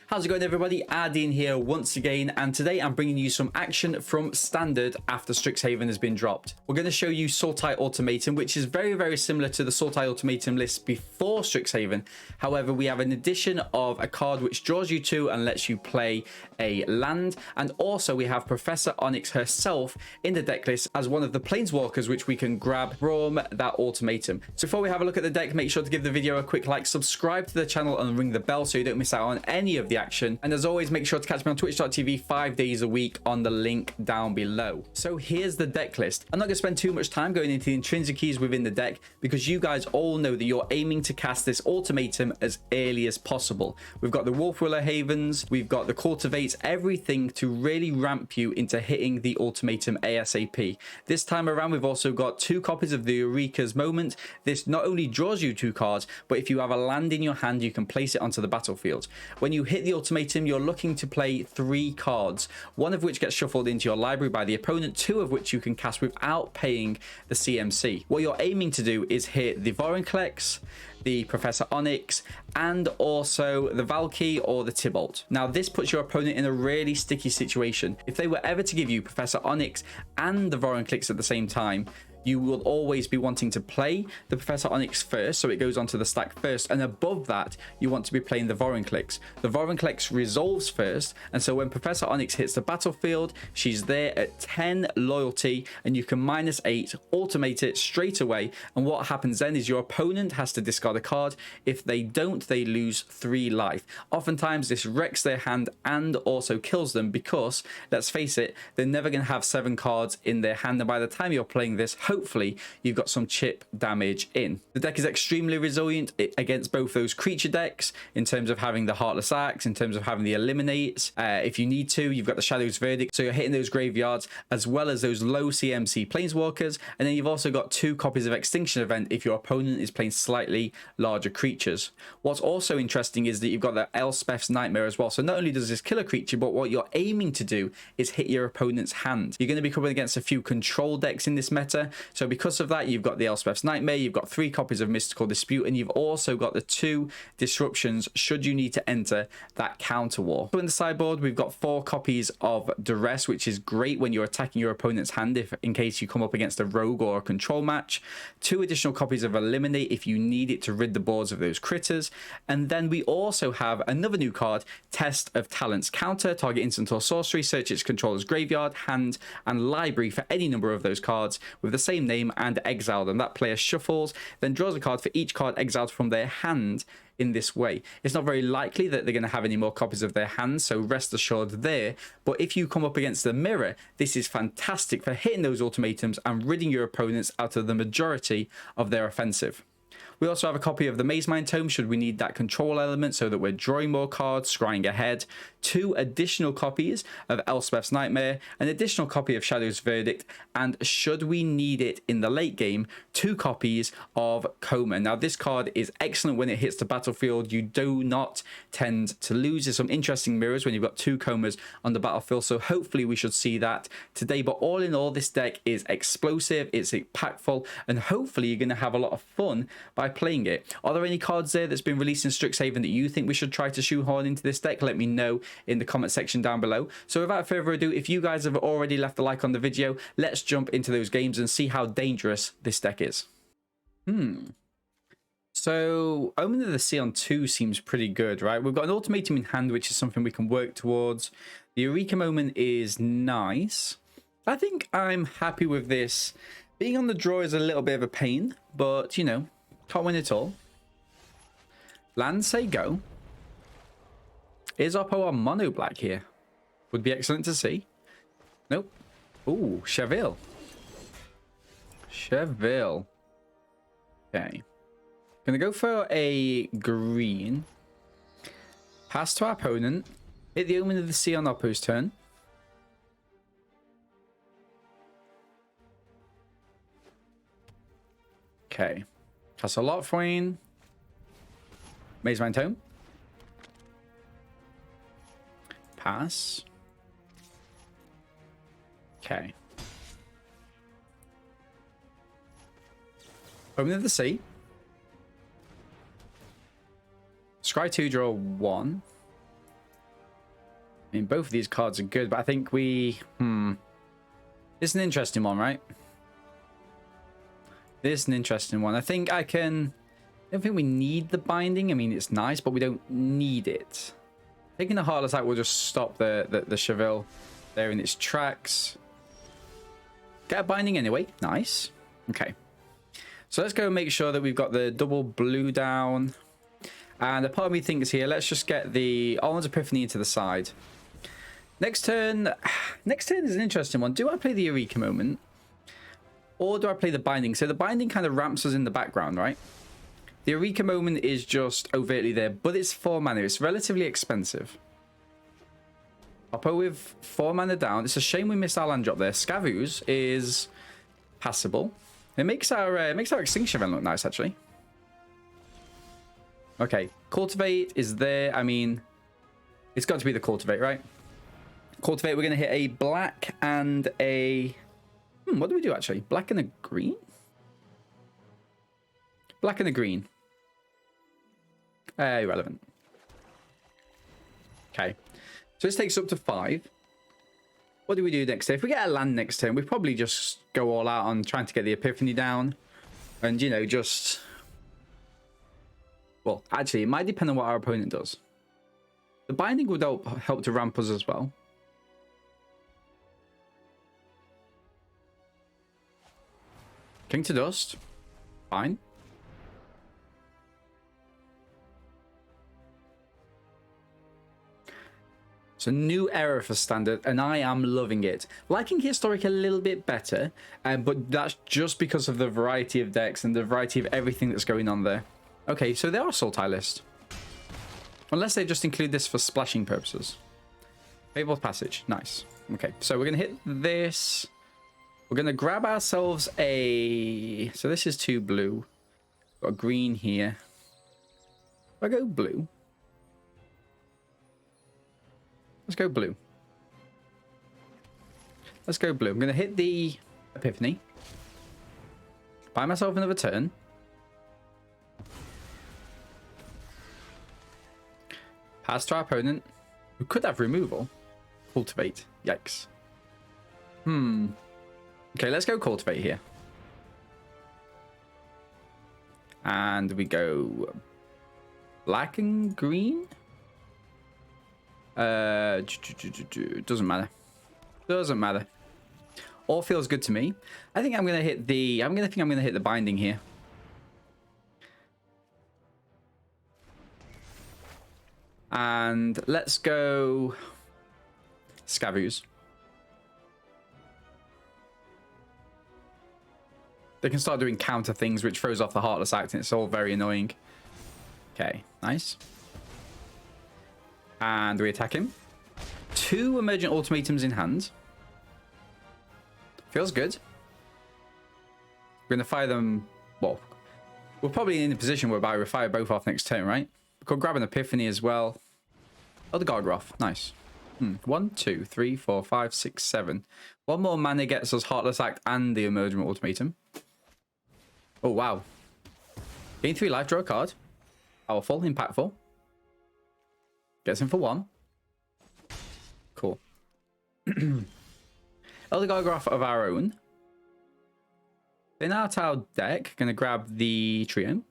How's it going, everybody? Adin here once again, and today I'm bringing you some action from Standard after Strixhaven has been dropped. We're going to show you Sultai Ultimatum, which is very similar to the Sultai Ultimatum list before Strixhaven. However, we have an addition of a card which draws you to and lets you play a land, and also we have Professor Onyx herself in the deck list as one of the planeswalkers which we can grab from that ultimatum. So before we have a look at the deck, make sure to give the video a quick like, subscribe to the channel and ring the bell so you don't miss out on any of the action. And as always, make sure to catch me on twitch.tv 5 days a week on the link down below. So here's the deck list. I'm not going to spend too much time going into the intrinsic keys within the deck because you guys all know that you're aiming to cast this ultimatum as early as possible. We've got the Wolfwiller Havens, we've got the Cultivates, everything to really ramp you into hitting the ultimatum ASAP. This time around, we've also got 2 copies of the Eureka's Moment. This not only draws you 2 cards, but if you have a land in your hand, you can place it onto the battlefield. When you hit the ultimatum, you're looking to play 3 cards, one of which gets shuffled into your library by the opponent, 2 of which you can cast without paying the CMC. What you're aiming to do is hit the Vorinclex, the Professor Onyx, and also the Valky or the Tybalt. Now, this puts your opponent in a really sticky situation. If they were ever to give you Professor Onyx and the Vorinclex at the same time, you will always be wanting to play the Professor Onyx first, so it goes onto the stack first, and above that, you want to be playing the Vorinclex. The Vorinclex resolves first, and so when Professor Onyx hits the battlefield, she's there at 10 loyalty, and you can -8, ultimate it straight away, and what happens then is your opponent has to discard a card. If they don't, they lose 3 life. Oftentimes, this wrecks their hand and also kills them because, let's face it, they're never going to have 7 cards in their hand, and by the time you're playing this, hopefully you've got some chip damage in. The deck is extremely resilient against both those creature decks in terms of having the Heartless Axe, in terms of having the Eliminates. If you need to, you've got the Shadow's Verdict, so you're hitting those graveyards as well as those low CMC planeswalkers, and then you've also got 2 copies of Extinction Event if your opponent is playing slightly larger creatures. What's also interesting is that you've got the Elspeth's Nightmare as well, so not only does this kill a creature, but what you're aiming to do is hit your opponent's hand. You're going to be coming against a few control decks in this meta, so because of that, you've got the Elspeth's Nightmare, you've got 3 copies of Mystical Dispute, and you've also got the 2 disruptions should you need to enter that counter war. So in the sideboard, we've got 4 copies of Duress, which is great when you're attacking your opponent's hand if in case you come up against a rogue or a control match. 2 additional copies of Eliminate if you need it to rid the boards of those critters. And then we also have another new card, Test of Talents. Counter, target instant or sorcery, search its controller's graveyard, hand, and library for any number of those cards with the same name and exile them. That player shuffles, then draws a card for each card exiled from their hand in this way. It's not very likely that they're going to have any more copies of their hands, so rest assured there. But if you come up against the mirror, this is fantastic for hitting those ultimatums and ridding your opponents out of the majority of their offensive. We also have a copy of the Mazemind Tome should we need that control element so that we're drawing more cards, scrying ahead. 2 additional copies of Elspeth's Nightmare, an additional copy of Shadow's Verdict, and should we need it in the late game, 2 copies of Koma. Now, this card is excellent when it hits the battlefield. You do not tend to lose. There's some interesting mirrors when you've got 2 Komas on the battlefield, so hopefully we should see that today. But all in all, this deck is explosive, it's impactful, and hopefully you're going to have a lot of fun by playing it. Are there any cards there that's been released in Strixhaven that you think we should try to shoehorn into this deck? Let me know in the comment section down below. So without further ado, if you guys have already left a like on the video, let's jump into those games and see how dangerous this deck is. So Omen of the Sea on 2 seems pretty good, right? We've got an ultimatum in hand, which is something we can work towards. The Eureka Moment is nice. I think I'm happy with this. Being on the draw is a little bit of a pain, but you know, can't win it all. Land say go. Is Oppo on mono black here? Would be excellent to see. Nope. Ooh, Cheville. Cheville. Okay. Gonna go for a green. Pass to our opponent. Hit the Omen of the Sea on Oppo's turn. Okay. Cast a lot for Wayne. Mazemind Tome. Pass. Okay. Omen of the Sea. Scry 2, draw 1. I mean, both of these cards are good, but I think we... It's an interesting one, right? This is an interesting one. I think I can... I don't think we need the binding. I mean, it's nice, but we don't need it. Taking the Heartless out will just stop the Cheville there in its tracks. Get a binding anyway. Nice. Okay. So let's go and make sure that we've got the double blue down. And a part of me thinks here, let's just get the Almond's Epiphany into the side. Next turn is an interesting one. Do I play the Eureka Moment? Or do I play the Binding? So the Binding kind of ramps us in the background, right? The Eureka Moment is just overtly there, but it's 4 mana. It's relatively expensive. Oppo with 4 mana down. It's a shame we missed our land drop there. Scavuse is passable. It makes our Extinction event look nice, actually. Okay, Cultivate is there. I mean, it's got to be the Cultivate, right? Cultivate, we're going to hit a black and a... what do we do, actually? Black and a green? Black and a green. Irrelevant. Okay. So this takes up to 5. What do we do next turn? If we get a land next turn, we probably just go all out on trying to get the Epiphany down. And, you know, just... Well, actually, it might depend on what our opponent does. The Binding would help to ramp us as well. King to Dust. Fine. It's a new era for Standard, and I am loving it. Liking Historic a little bit better, but that's just because of the variety of decks and the variety of everything that's going on there. Okay, so they are a Sultai list. Unless they just include this for splashing purposes. Fabled Passage. Nice. Okay, so we're going to hit this. We're going to grab ourselves a... So this is 2 blue. Got a green here. If I go blue. Let's go blue. Let's go blue. I'm going to hit the Epiphany. Buy myself another turn. Pass to our opponent, who could have removal. Cultivate. Yikes. Okay, let's go Cultivate here. And we go black and green. Doesn't matter. Doesn't matter. All feels good to me. I think I'm gonna hit the. I'm gonna hit the Binding here. And let's go Scavuse. They can start doing counter things, which throws off the Heartless Act, and it's all very annoying. Okay, nice. And we attack him. 2 Emergent Ultimatums in hand. Feels good. We're going to fire them... Well, we're probably in a position whereby we fire both off next turn, right? We could grab an Epiphany as well. Oh, the Gargroth. Nice. 1, 2, 3, 4, 5, 6, 7. 1 more mana gets us Heartless Act and the Emergent Ultimatum. Oh, wow. Gain 3 life, draw a card. Powerful, impactful. Gets him for 1. Cool. Elder Gargroth of our own. In our tile deck, gonna grab the trio.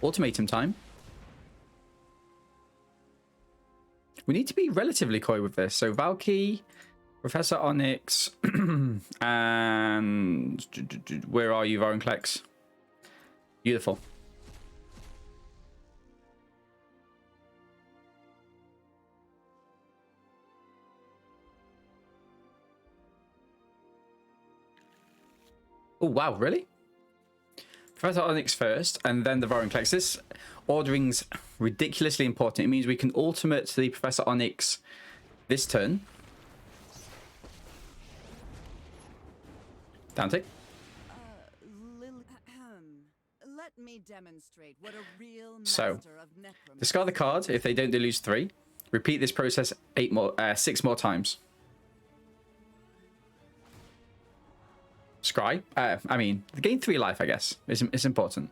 Ultimatum time. We need to be relatively coy with this. So Valky, Professor Onyx, and where are you, Vorinclex? Beautiful. Oh, wow, really? Professor Onyx first, and then the Vorinclex. This ordering's ridiculously important. It means we can ultimate the Professor Onyx this turn. Dante? Let me demonstrate what a real So, master of necromancy. discard the card if they don't lose 3. Repeat this process 6 more times. Scry. I mean, gain 3 life, I guess. It's important.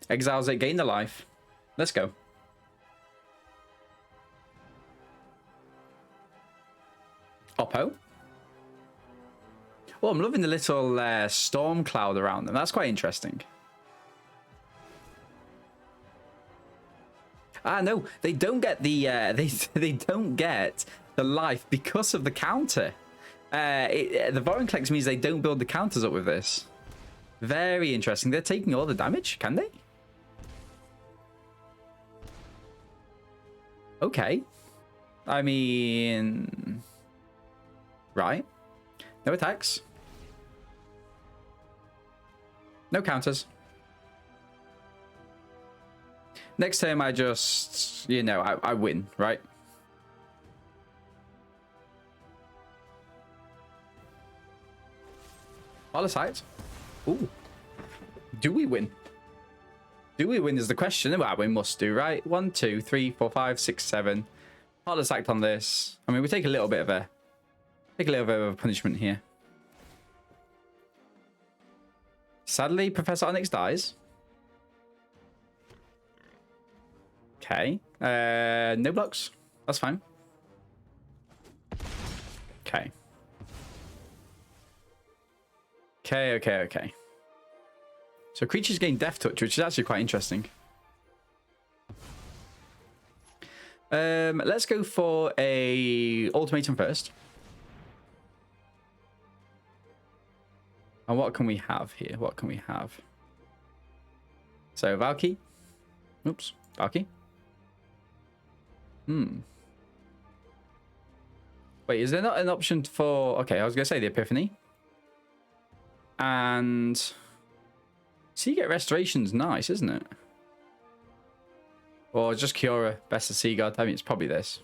Exiles it, gain the life. Let's go. Oppo. Oh, I'm loving the little storm cloud around them. That's quite interesting. Ah, no, they don't get the they don't get the life because of the counter. The Vorinclex means they don't build the counters up with this. Very interesting. They're taking all the damage, can they? Okay. I mean, right. No attacks. No counters. Next time I just, you know, I win, right? Holosight. Ooh. Do we win? Do we win is the question. Well, we must do, right? 1, 2, 3, 4, 5, 6, 7. Holosight on this. I mean, we take a little bit of a punishment here. Sadly, Professor Onyx dies. Okay. No blocks. That's fine. Okay. Okay. So creatures gain Death Touch, which is actually quite interesting. Let's go for a ultimatum first. And what can we have here? What can we have? So Valky. Oops, Valky. Wait, is there not an option for... Okay, I was going to say the Epiphany. And... So you get Restoration's nice, isn't it? Or just Cura, Best of Sea God. I mean, it's probably this.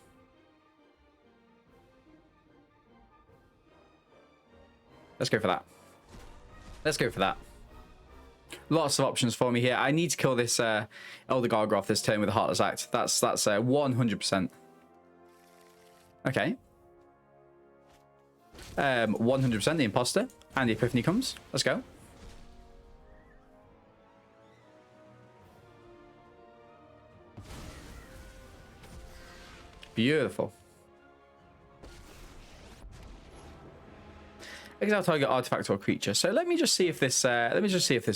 Let's go for that. Let's go for that. Lots of options for me here. I need to kill this Elder Gargoth this turn with a Heartless Act. That's 100%. Okay. 100% the Imposter. And the Epiphany comes. Let's go. Beautiful. Exile target artifact or creature. So let me just see if this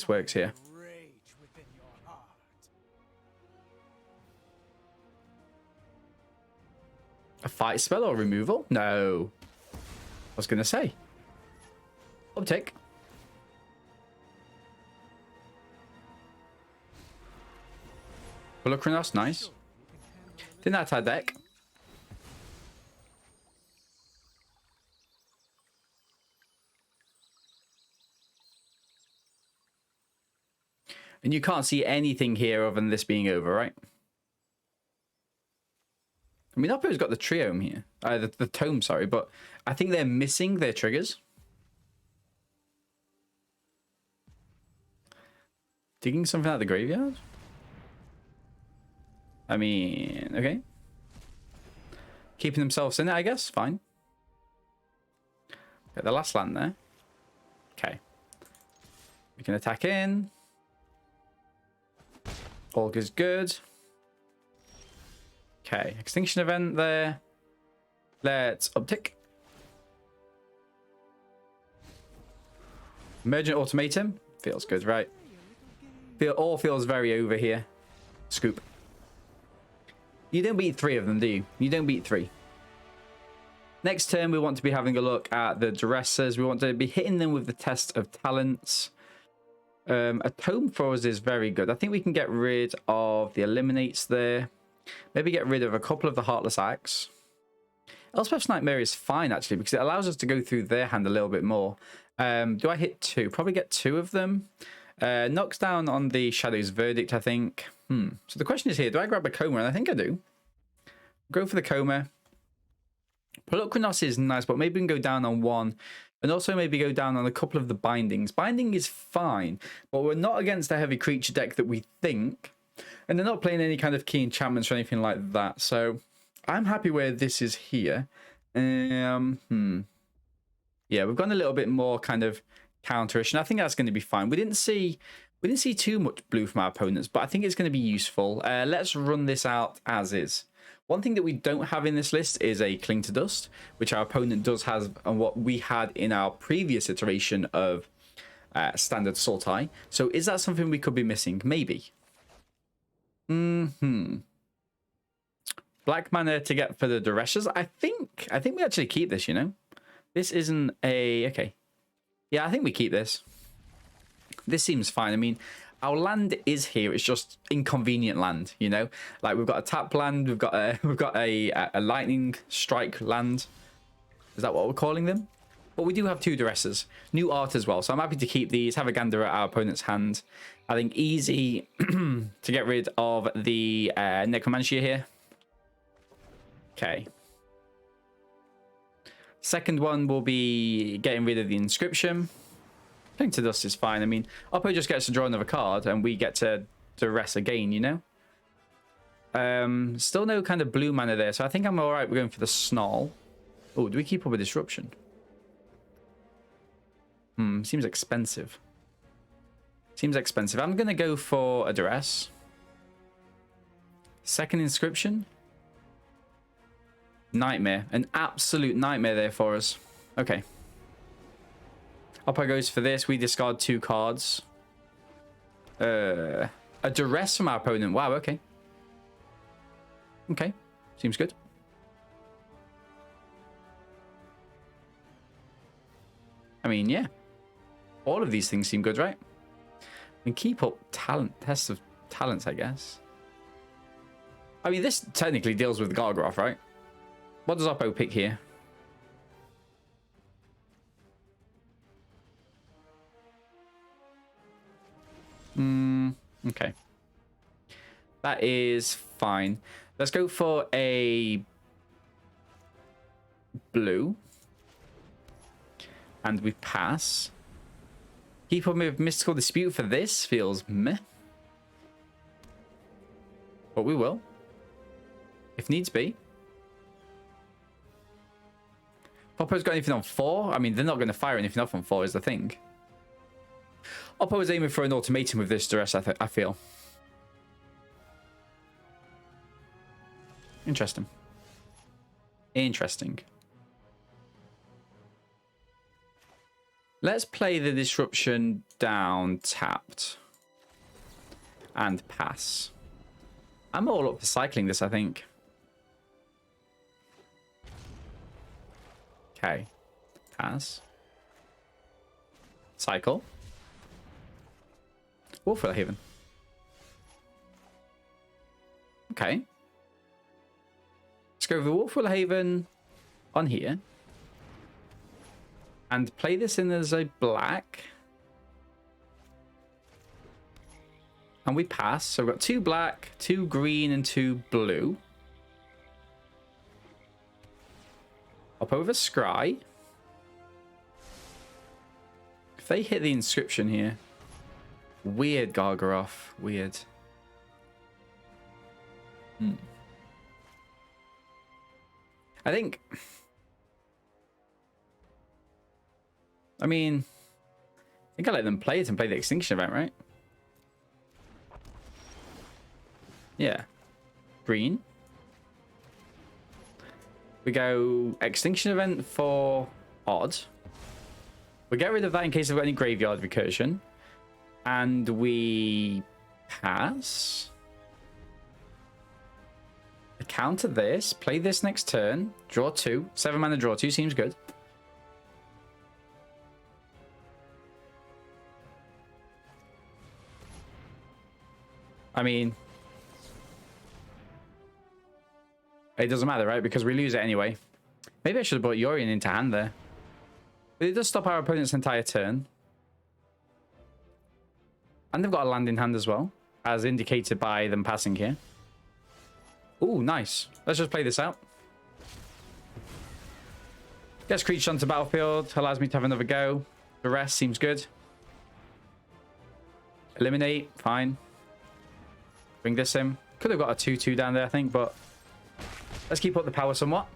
works here. A fight spell or removal? No. I was gonna say. Uptick. Volokrinos, nice. Didn't that our deck? And you can't see anything here other than this being over, right? I mean, Oppo's got the Triome here. The Tome, sorry. But I think they're missing their triggers. Digging something out of the graveyard? I mean, okay. Keeping themselves in it, I guess. Fine. Get the last land there. Okay. We can attack in. All is good. Okay, extinction event there. Let's uptick. Emergent Ultimatum. Feels good, right? All feels very over here. Scoop. You don't beat 3 of them, do you? You don't beat 3. Next turn, we want to be having a look at the Dressers. We want to be hitting them with the Test of Talents. A Tome for us is very good. I think we can get rid of the Eliminates there. Maybe get rid of a couple of the Heartless Acts. Elspeth's Nightmare is fine, actually, because it allows us to go through their hand a little bit more. Do I hit 2? Probably get 2 of them. Knocks down on the Shadow's Verdict, I think. So the question is here, do I grab a Koma? And I think I do. Go for the Koma. Volokrinos is nice, but maybe we can go down on 1. And also maybe go down on a couple of the Bindings. Binding is fine, but we're not against a heavy creature deck that we think. And they're not playing any kind of key enchantments or anything like that. So I'm happy where this is here. Yeah, we've gone a little bit more kind of counterish, and I think that's going to be fine. We didn't see too much blue from our opponents, but I think it's going to be useful. Let's run this out as is. One thing that we don't have in this list is a Cling to Dust, which our opponent does have, and what we had in our previous iteration of Standard Sultai. So is that something we could be missing? Maybe. Black mana to get for the Dureshas. I think we actually keep this, you know? This isn't a... Okay. Yeah, I think we keep this. This seems fine. I mean, our land is here. It's just inconvenient land, you know? Like, we've got a tap land. We've got a lightning strike land. Is that what we're calling them? But we do have 2 Duresses. New art as well. So I'm happy to keep these. Have a gander at our opponent's hand. I think easy to get rid of the Necromantia here. Okay. Second one will be getting rid of the Inscription. Cling to Dust is fine. I mean, Oppo just gets to draw another card and we get to Duress again, you know? Still no kind of blue mana there, so I think I'm alright. We're going for the Snarl. Oh, do we keep up with Disruption? Seems expensive. Seems expensive. I'm going to go for a Duress. Second Inscription. Nightmare. An absolute nightmare there for us. Okay. Oppo goes for this. We discard 2 cards. A Duress from our opponent. Wow, okay. Okay. Seems good. I mean, yeah. All of these things seem good, right? We keep up tests of talents, I guess. I mean, this technically deals with Gargaroth, right? What does Oppo pick here? Okay. That is fine. Let's go for a blue. And we pass. Keep on with Mystical Dispute for this feels meh. But we will. If needs be. Oppo's got anything on 4? I mean, they're not going to fire anything off on 4 is the thing. Oppo is aiming for an ultimatum with this Duress, I feel. Interesting. Interesting. Let's play the Disruption down tapped. And pass. I'm all up for cycling this, I think. Okay. Pass. Cycle. Wolfwell Haven. Okay. Let's go with the Wolfwell Haven on here. And play this in as a black. And we pass. So we've got 2 black, 2 green, and 2 blue. Up over Scry. If they hit the Inscription here. Weird Gargaroth. Weird. I think... I mean... I think I let them play it and play the Extinction event, right? Yeah. Green. We go Extinction event for odd. We get rid of that in case we've got any graveyard recursion. And we pass. Counter this. Play this next turn. Draw 2. 7 mana draw 2 seems good. I mean... It doesn't matter, right? Because we lose it anyway. Maybe I should have brought Yorion into hand there. But it does stop our opponent's entire turn. And they've got a land in hand as well, as indicated by them passing here. Ooh, nice. Let's just play this out. Gets creature onto battlefield, allows me to have another go. The rest seems good. Eliminate, fine. Bring this in. Could have got a 2-2 down there, I think, but let's keep up the power somewhat.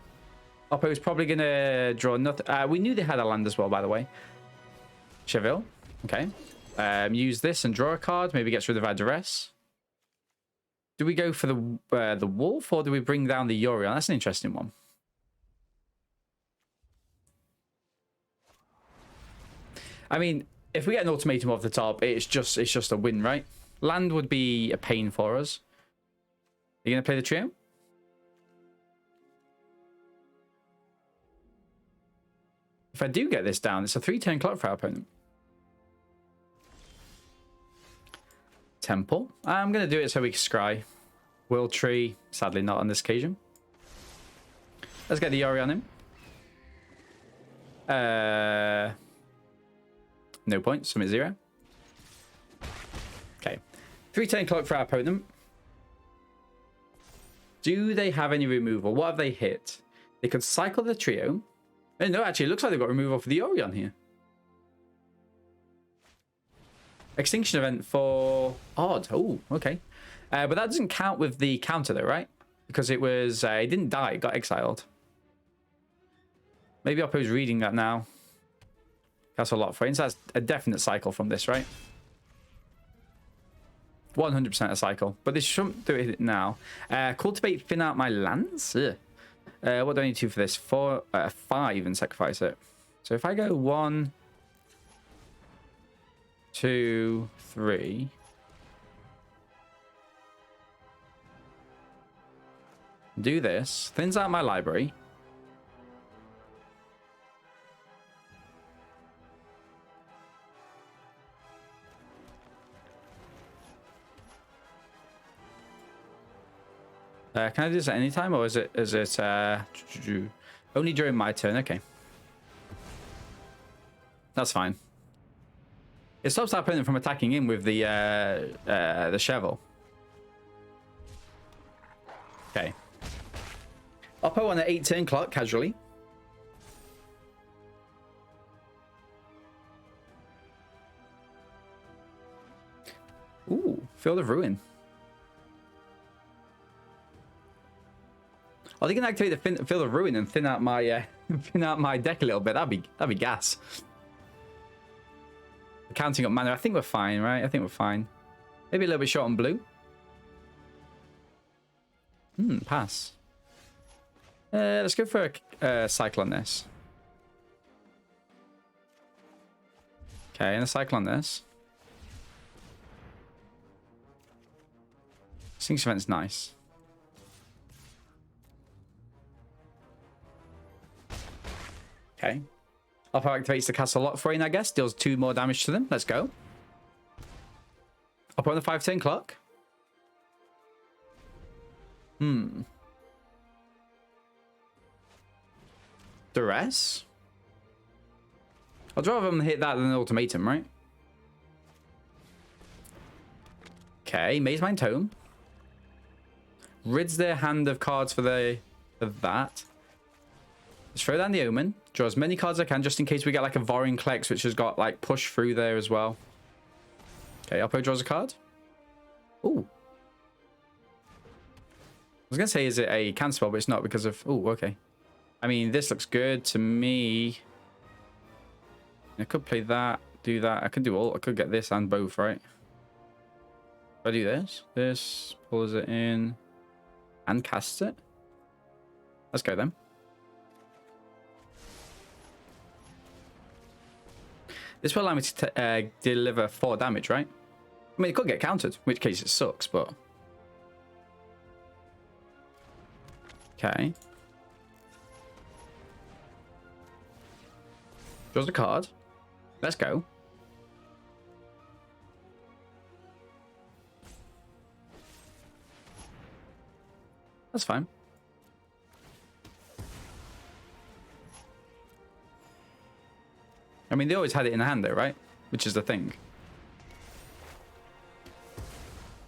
Oppo's probably going to draw nothing. We knew they had a land as well, by the way. Cheville. Okay. Use this and draw a card. Maybe gets rid of our Duress. Do we go for the wolf, or do we bring down the Yorion? That's an interesting one. I mean, if we get an ultimatum off the top, it's just a win, right? Land would be a pain for us. Are you gonna play the trio? If I do get this down, it's a 3-turn clock for our opponent. Temple. I'm going to do it so we can scry. Will Tree. Sadly not on this occasion. Let's get the Yorion in. No points. Summit 0. Okay. 3-turn clock for our opponent. Do they have any removal? What have they hit? They could cycle the trio. Oh, no, actually, it looks like they've got removal for the Yorion here. Extinction event for odd. Oh, okay. But that doesn't count with the counter, though, right? Because it was... it didn't die. It got exiled. Maybe Oppo's reading that now. That's a lot for him. So that's a definite cycle from this, right? 100% a cycle. But this shouldn't do it now. Cultivate, thin out my lands? Ugh. What do I need to do for this? 5 and sacrifice it. So if I go 1, 2, 3. Do this. Thins out my library. Can I do this at any time, or is it only during my turn? Okay. That's fine. It stops our opponent from attacking in with the shovel. Okay. Oppo on an 8-turn clock, casually. Ooh, Field of Ruin. Are they gonna activate the Field of Ruin and thin out my deck a little bit? That'd be gas. Counting up mana, I think we're fine, right? I think we're fine. Maybe a little bit short on blue. Pass. Let's go for a cycle on this. Okay, and a cycle on this. Sling event's nice. Okay. Oppo activates the castle lock for you, I guess. Deals 2 more damage to them. Let's go. Oppo on the 5-turn clock. Duress? I'd rather them hit that than an ultimatum, right? Okay, Maze Mind Tome. Rids their hand of cards for that. Let's throw down the Omen. Draw as many cards as I can, just in case we get like a Vorian Klex, which has got like push through there as well. Okay, Oppo draws a card. Ooh. I was going to say, is it a cancel spell, but it's not because of... Ooh, okay. I mean, this looks good to me. I could play that, do that. I could do all... I could get this and both, right? If I do this, this pulls it in and casts it. Let's go then. This will allow me to deliver 4 damage, right? I mean, it could get countered, in which case it sucks, but... Okay. Draws a card. Let's go. That's fine. I mean, they always had it in the hand though, right? Which is the thing.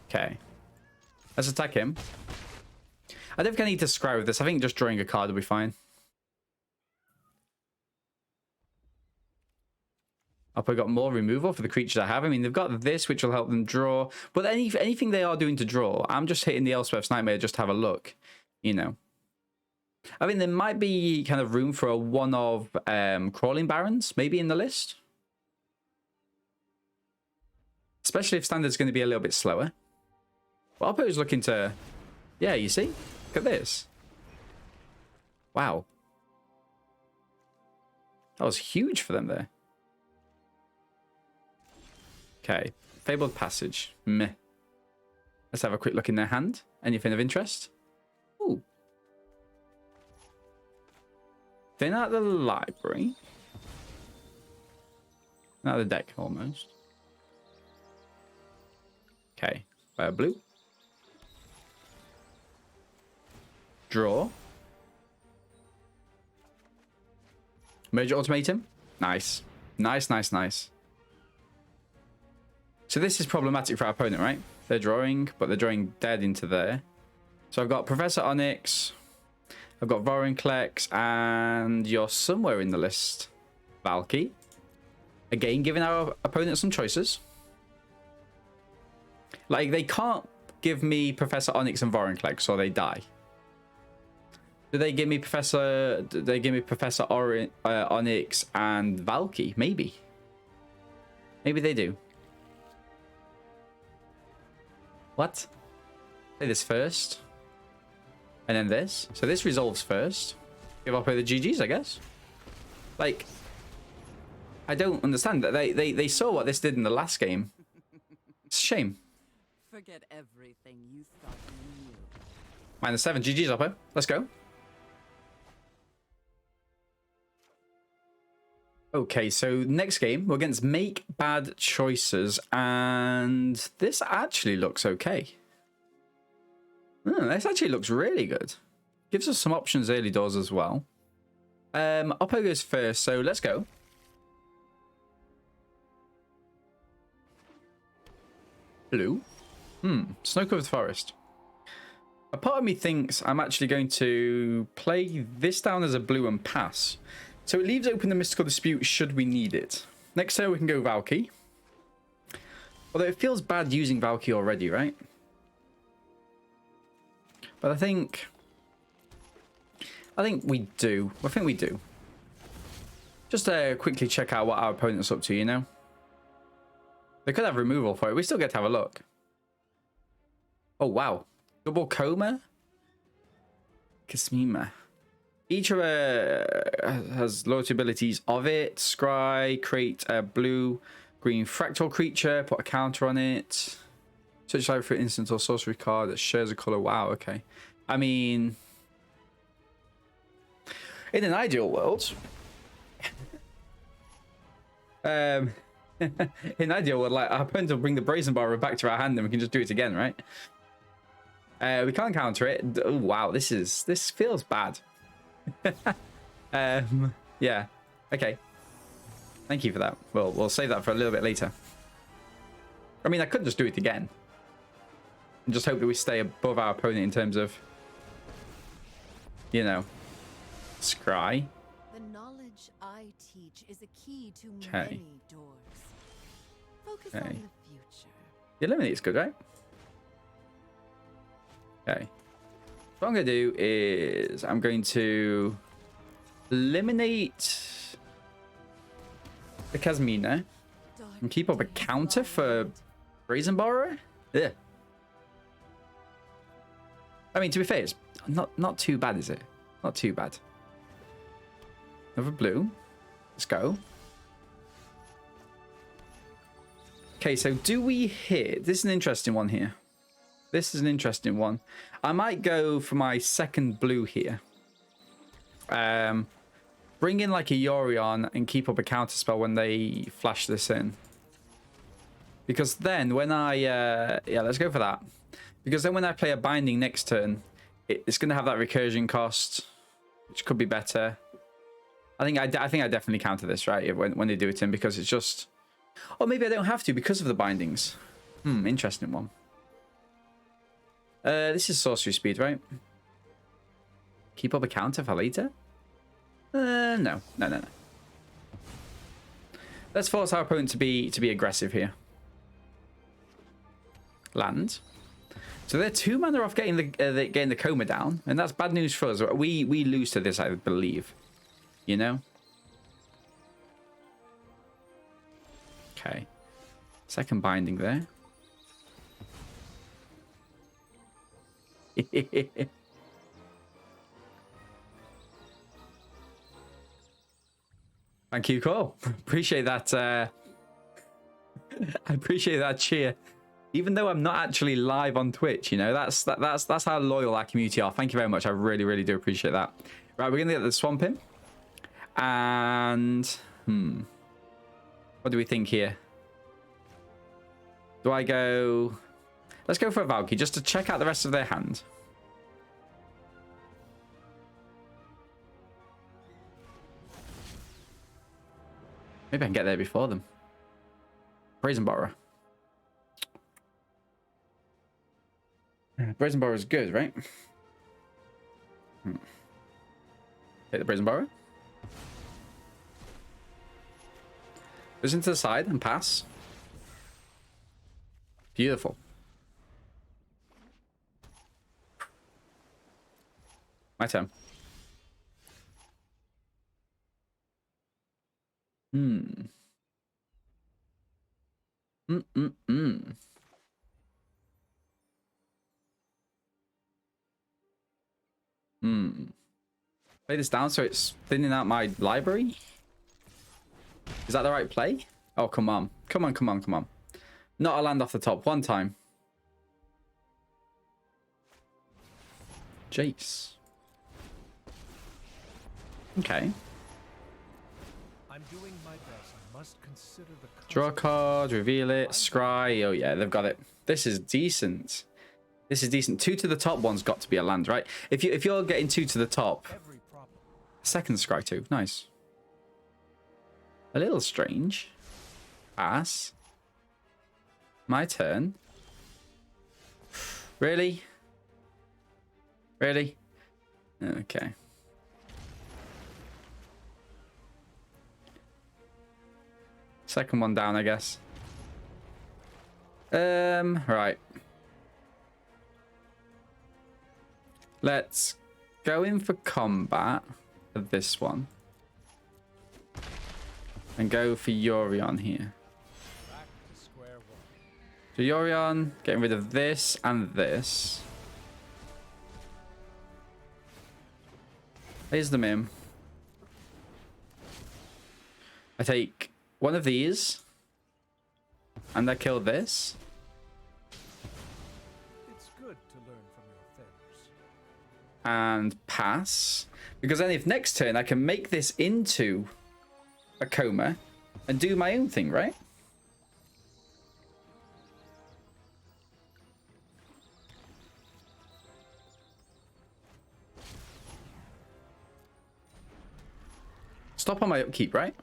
Okay. Let's attack him. I don't think I need to scry with this. I think just drawing a card will be fine. I've got more removal for the creatures I have. I mean, they've got this, which will help them draw. But anything they are doing to draw, I'm just hitting the Elspeth's Nightmare just to have a look, you know. I think there might be kind of room for a one of Crawling Barons, maybe in the list. Especially if Standard's going to be a little bit slower. Well, Oppo's looking to... Yeah, you see? Look at this. Wow. That was huge for them there. Okay. Fabled Passage. Meh. Let's have a quick look in their hand. Anything of interest? Ooh. Thin out the library. Out of the deck, almost. Okay. Blue. Draw. Major Ultimatum. Nice. Nice. So this is problematic for our opponent, right? They're drawing, but they're drawing dead into there. So I've got Professor Onyx. I've got Vorinclex, and you're somewhere in the list. Valky. Again, giving our opponent some choices. Like, they can't give me Professor Onyx and Vorinclex, or they die. Do they give me Professor Onyx and Valky? Maybe. Maybe they do. What? Play this first. And then this. So this resolves first. Give up the GGs, I guess. Like, I don't understand that. They saw what this did in the last game. It's a shame. Forget everything you thought you knew. -7. GG's, Oppo. Let's go. Okay, so next game, we're against Make Bad Choices, and this actually looks okay. This actually looks really good. Gives us some options early doors as well. Oppo goes first, so let's go. Blue. Snow-covered forest. A part of me thinks I'm actually going to play this down as a blue and pass. So it leaves open the Mystical Dispute should we need it. Next turn we can go Valky. Although it feels bad using Valky already, right? But I think we do. I think we do. Just quickly check out what our opponent's up to, you know? They could have removal for it. We still get to have a look. Oh, wow. Double Koma? Kismima. Each has loyalty abilities of it. Scry, create a blue-green fractal creature, put a counter on it. Search library for instant or sorcery card that shares a color. Wow, okay. I mean, in an ideal world, in an ideal world, like our opponent will bring the Brazen Borrower back to our hand, and we can just do it again, right? We can't counter it. Oh, wow, this feels bad. Yeah. Okay. Thank you for that. We'll save that for a little bit later. I mean, I could just do it again. And just hope that we stay above our opponent in terms of, you know, scry. The knowledge I teach is a key to Okay. many doors. Focus on the future. The eliminate's good, right? Okay. What I'm going to do is I'm going to eliminate the Kasmina and keep up a counter for Brazen Borrower. Yeah. I mean, to be fair, it's not too bad, is it? Not too bad. Another blue. Let's go. Okay, so do we hit? This is an interesting one here. This is an interesting one. I might go for my second blue here. Bring in like a Yorion and keep up a counter spell when they flash this in. Because then when I... yeah, let's go for that. Because then when I play a binding next turn, it's going to have that recursion cost, which could be better. I think I definitely counter this, right, when they do it in, because it's just... Or maybe I don't have to because of the bindings. Interesting one. This is sorcery speed, right? Keep up a counter for later? No. Let's force our opponent to be aggressive here. Land. So they're 2 mana off getting the Koma down, and that's bad news for us. We lose to this, I believe. You know? Okay. Second binding there. Thank you, Cole. Appreciate that. I appreciate that cheer. Even though I'm not actually live on Twitch, you know, that's how loyal our community are. Thank you very much. I really, really do appreciate that. Right, we're gonna get the swamp in. And what do we think here? Do I go? Let's go for a Valky just to check out the rest of their hand. Maybe I can get there before them. Brazen Borrower. Brazen Borrower is good, right? Take the Brazen Borrower. Goes into the side and pass. Beautiful. My turn. Play this down so it's thinning out my library. Is that the right play? Oh, come on. Come on, come on, come on. Not a land off the top. One time. Jace. Okay. I'm doing my best. I must consider the Draw a card, reveal it, scry. Oh yeah, they've got it. This is decent. This is decent. 2 to the top one's got to be a land, right? If you're getting 2 to the top, second scry 2. Nice. A little strange. Pass. My turn. Really? Really? Okay. Second one down, I guess. Right. Let's go in for combat for this one. And go for Yorion here. back to square one. So Yorion, getting rid of this and this. Here's the mim. I take one of these. And I kill this. It's good to learn from your failures. And pass. Because then if next turn I can make this into a Koma and do my own thing, right? Stop on my upkeep, right?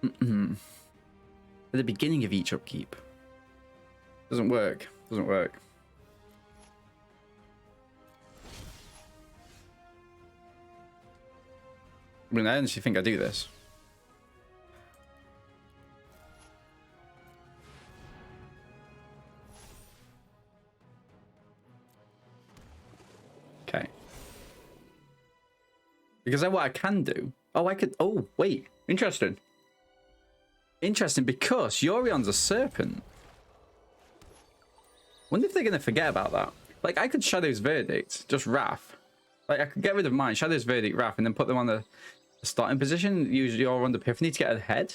At the beginning of each upkeep. Doesn't work. Doesn't work. I mean, I honestly think I do this. Okay. Because then what I can do... Oh, I could... Oh, wait. Interesting. Interesting, because Yorion's a serpent. Wonder if they're going to forget about that. Like, I could Shadow's Verdict, just Wrath. Like, I could get rid of mine, Shadow's Verdict, Wrath, and then put them on the starting position, use Yorion's Epiphany to get ahead.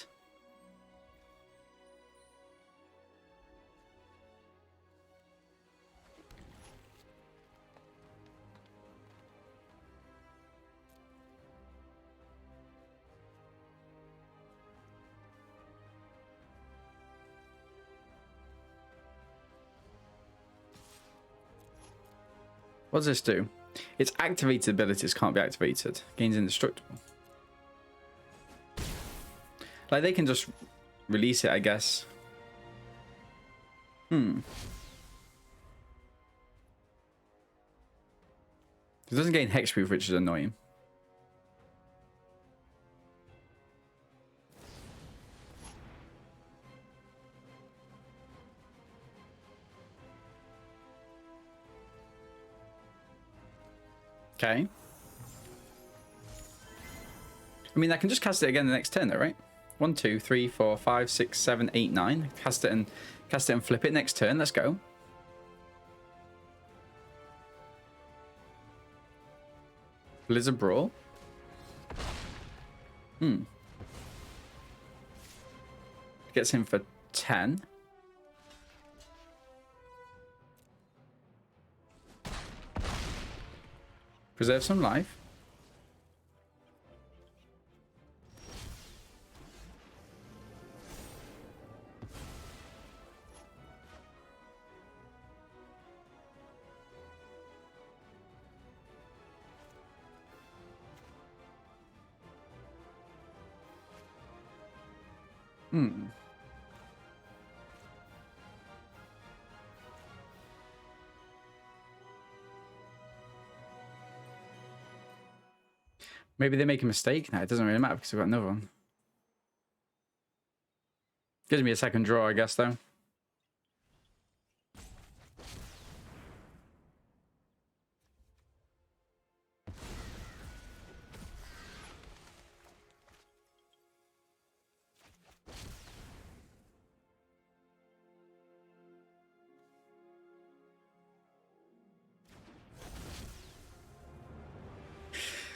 What does this do? Its activated abilities can't be activated. Gains indestructible. Like, they can just release it, I guess. It doesn't gain hexproof, which is annoying. Okay. I mean, I can just cast it again the next turn, though, right? 1, 2, 3, 4, 5, 6, 7, 8, 9. Cast it and flip it next turn. Let's go. Blizzard Brawl. Gets him for 10. Preserve some life. Maybe they make a mistake. No, it doesn't really matter because we've got another one. Gives me a second draw, I guess, though.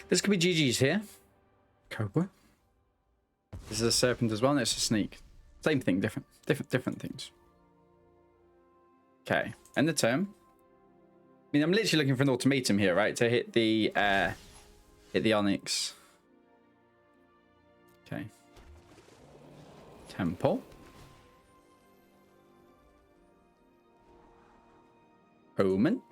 This could be GG's here. Cobra. This is a serpent as well, and it's a sneak. Same thing, different things. Okay, end the turn. I mean, I'm literally looking for an ultimatum here, right? To hit the Onyx. Okay. Temple. Omen.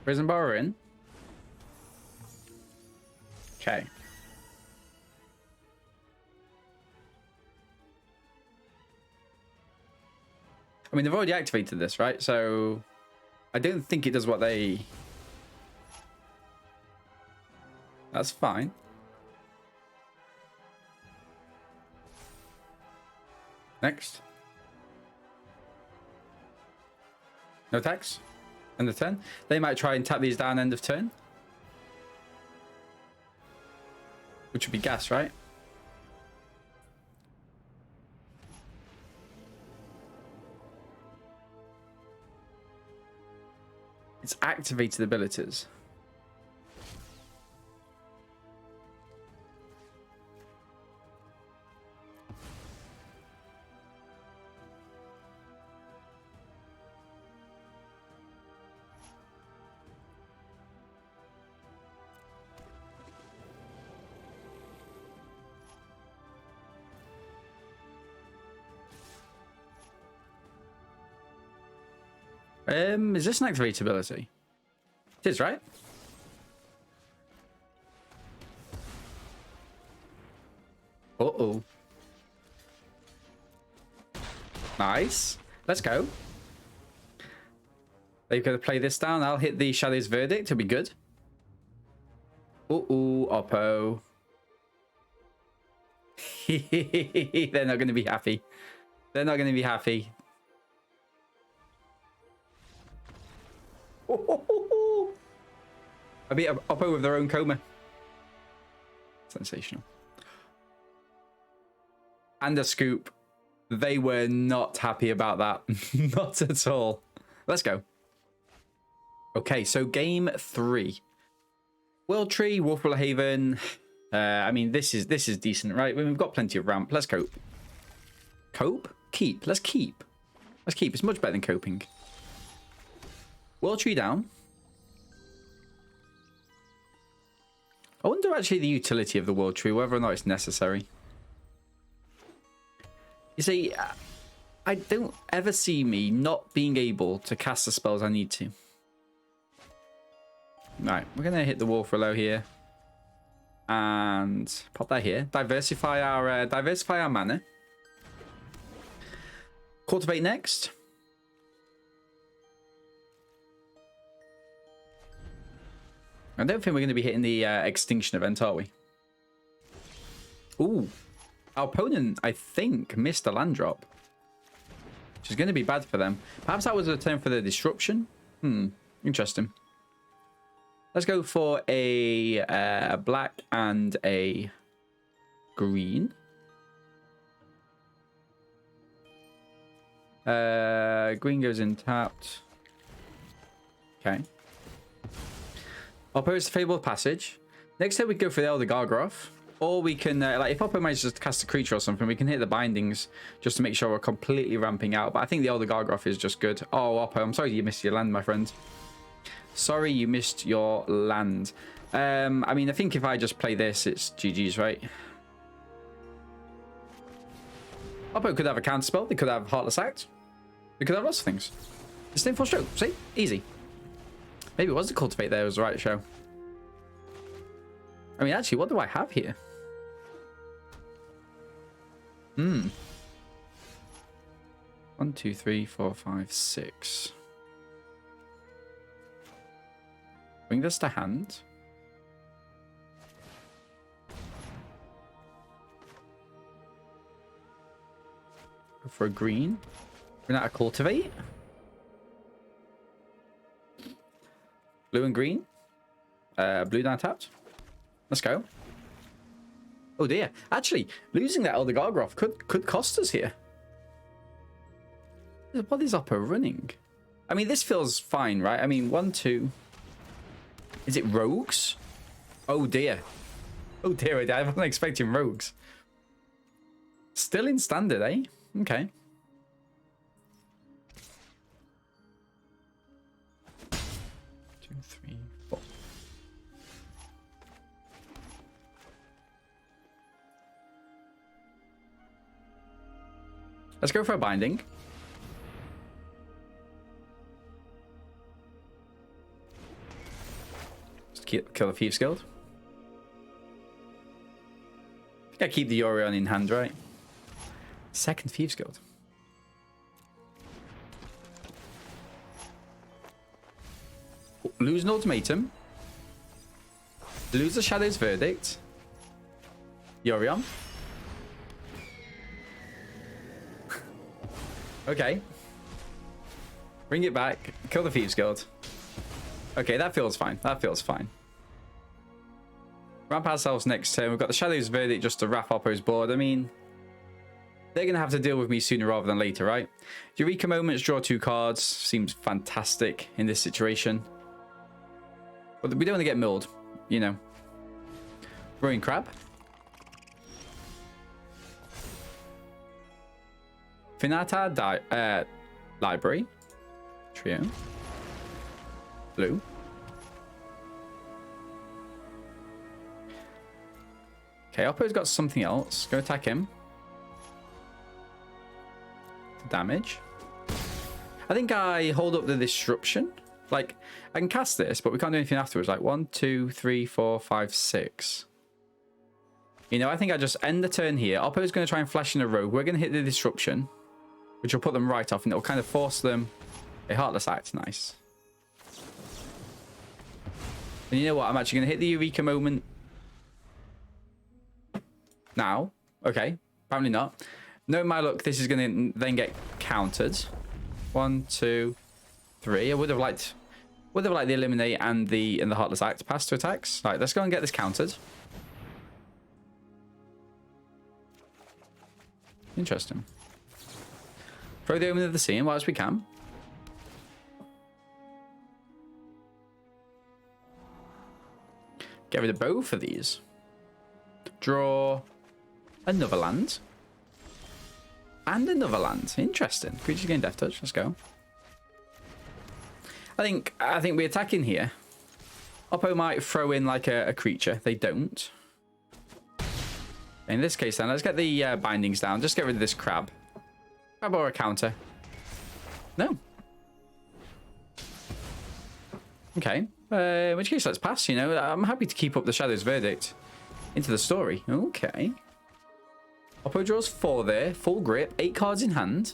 Prison bar in. Okay. I mean, they've already activated this, right? So I don't think it does what they... That's fine. Next. No attacks? End of turn. They might try and tap these down end of turn. Which would be gas, right? It's activated abilities. Is this an activated ability? It is, right? Uh-oh. Nice. Let's go. They've got to play this down. I'll hit the Shadow's Verdict. It'll be good. Uh-oh, Oppo. They're not going to be happy. They're not going to be happy. I beat Oppo with their own Koma. Sensational. And a scoop. They were not happy about that. Not at all. Let's go. Okay, so game 3. World Tree, Wolfwell Haven. I mean, this is decent, right? We've got plenty of ramp. Let's cope. Cope? Keep. Let's keep. Let's keep. It's much better than coping. World Tree down. I wonder actually the utility of the World Tree, whether or not it's necessary. You see, I don't ever see me not being able to cast the spells I need to. Right, we're going to hit the Wolfwell here. And pop that here. Diversify our mana. Cultivate next. I don't think we're going to be hitting the extinction event, are we? Ooh. Our opponent, I think, missed a land drop, which is going to be bad for them. Perhaps that was a turn for the disruption. Interesting. Let's go for a black and a green. Green goes in tapped. Okay. Opposed to Fable Passage. Next turn we go for the Elder Gargoth. Or we can, like, if Oppo manages to cast a creature or something, we can hit the bindings just to make sure we're completely ramping out. But I think the Elder Gargoth is just good. Oh, Oppo, I'm sorry you missed your land, my friend. Sorry you missed your land. I mean, I think if I just play this, it's GG's, right? Oppo could have a counterspell. They could have Heartless Act. They could have lots of things. Disdainful Stroke. See? Easy. Maybe it was the Cultivate there was the right show. I mean, actually, what do I have here? 1, 2, 3, 4, 5, 6. Bring this to hand. Go for a green. Bring out a Cultivate. Blue and green. Blue down tapped. Let's go. Oh dear. Actually, losing that Elder Gargoth could cost us here. What is Oppo running? I mean, this feels fine, right? I mean, 1, 2. Is it rogues? Oh dear. Oh dear, I wasn't expecting rogues. Still in standard, eh? Okay. Let's go for a binding. Just kill the Thieves Guild. I think I keep the Yorion in hand, right? Second Thieves Guild. Lose an Ultimatum. Lose the Shadow's Verdict. Yorion. Okay. Bring it back. Kill the Thieves Guild. Okay, that feels fine. That feels fine. Ramp ourselves next turn. We've got the Shadow's Verdict just to wrap Oppo's board. I mean, they're going to have to deal with me sooner rather than later, right? Eureka Moments, draw 2 cards. Seems fantastic in this situation. But we don't want to get milled, you know. Brewing Crab. Finata Library. Trio. Blue. Okay, Oppo's got something else. Go attack him. Damage. I think I hold up the Disruption. Like, I can cast this, but we can't do anything afterwards. Like, 1, 2, 3, 4, 5, 6. You know, I think I just end the turn here. Oppo's going to try and flash in a rogue. We're going to hit the Disruption, which will put them right off, and it'll kind of force them. A Heartless Act, nice. And you know what? I'm actually going to hit the Eureka Moment now. Okay, apparently not. No, my luck. This is going to then get countered. 1, 2, 3. I would have liked the Eliminate and the Heartless Act pass to attacks. Right, let's go and get this countered. Interesting. Throw the Omen of the Sea in while as we can. Get rid of both of these. Draw another land. And another land. Interesting. Creatures gain Death Touch. Let's go. I think we attack in here. Oppo might throw in like a creature. They don't. In this case then, let's get the bindings down. Just get rid of this crab. Crab or a counter. No. Okay. In which case, let's pass, you know. I'm happy to keep up the Shadow's Verdict into the story. Okay. Oppo draws 4 there. Full grip. 8 cards in hand.